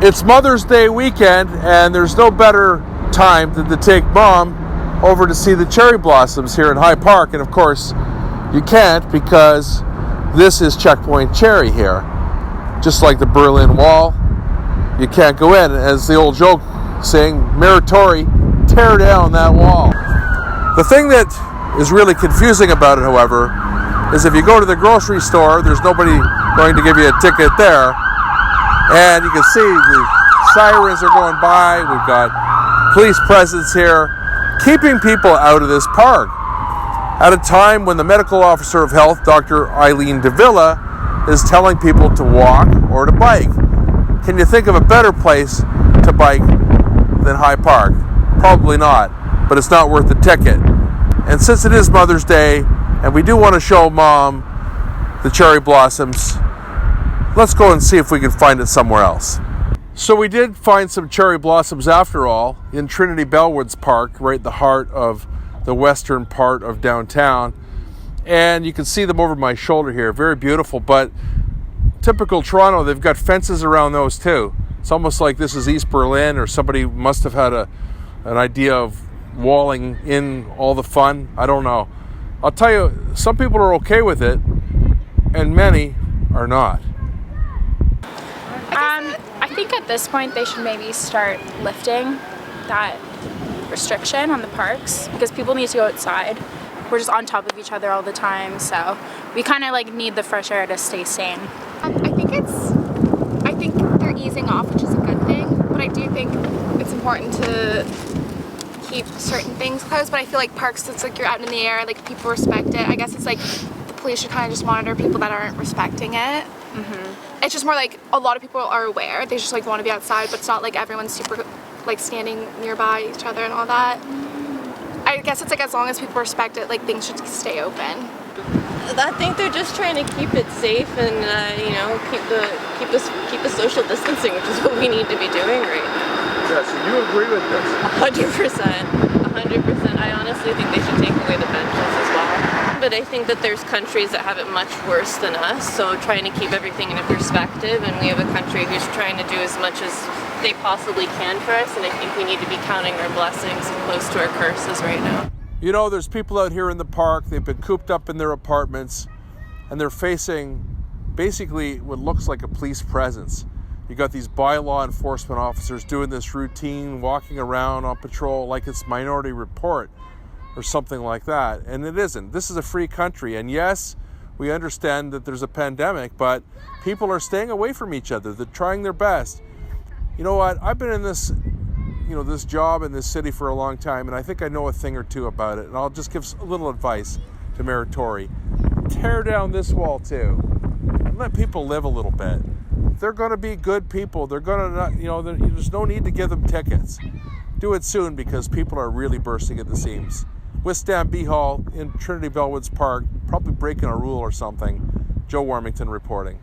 It's Mother's Day weekend, and there's no better time than to take Mom over to see the cherry blossoms here in High Park. And of course, you can't, because this is Checkpoint Cherry here. Just like the Berlin Wall, you can't go in. As the old joke saying, Mayor Tory, tear down that wall. The thing that is really confusing about it, however, is if you go to the grocery store, there's nobody going to give you a ticket there. And you can see the sirens are going by. We've got police presence here, keeping people out of this park at a time when the medical officer of health, Dr. Eileen Davila, is telling people to walk or to bike. Can you think of a better place to bike than High Park? Probably not, but it's not worth the ticket. And since it is Mother's Day, and we do want to show Mom the cherry blossoms, let's go and see if we can find it somewhere else. So we did find some cherry blossoms after all in Trinity Bellwoods Park, right in the heart of the western part of downtown. And you can see them over my shoulder here. Very beautiful, but typical Toronto, they've got fences around those too. It's almost like this is East Berlin, or somebody must have had an idea of walling in all the fun. I don't know. I'll tell you, some people are okay with it, and many are not. I think at this point they should maybe start lifting that restriction on the parks, because people need to go outside. We're just on top of each other all the time, so we kind of like need the fresh air to stay sane. I think they're easing off, which is a good thing, but I do think it's important to keep certain things closed. But I feel like parks, it's like you're out in the air, like people respect it. I guess it's like the police should kind of just monitor people that aren't respecting it. It's just more like a lot of people are aware, they just like want to be outside, but it's not like everyone's super like standing nearby each other and all that. I guess it's like as long as people respect it, like things should stay open. I think they're just trying to keep it safe and keep the social distancing, which is what we need to be doing right now. Yeah, so you agree with this? 100%. I honestly think they should take away the benches as well. But I think that there's countries that have it much worse than us, so trying to keep everything in a perspective, and we have a country who's trying to do as much as they possibly can for us, and I think we need to be counting our blessings close to our curses right now. You know, there's people out here in the park, they've been cooped up in their apartments, and they're facing basically what looks like a police presence. You got these bylaw enforcement officers doing this routine, walking around on patrol like it's Minority Report or something like that. And it isn't. This is a free country. And yes, we understand that there's a pandemic, but people are staying away from each other. They're trying their best. You know what? I've been in this job in this city for a long time, and I think I know a thing or two about it. And I'll just give a little advice to Mayor Tory. Tear down this wall too, and let people live a little bit. They're going to be good people. They're going to, there's no need to give them tickets. Do it soon, because people are really bursting at the seams. With Stan Behall in Trinity Bellwoods Park, probably breaking a rule or something. Joe Warmington reporting.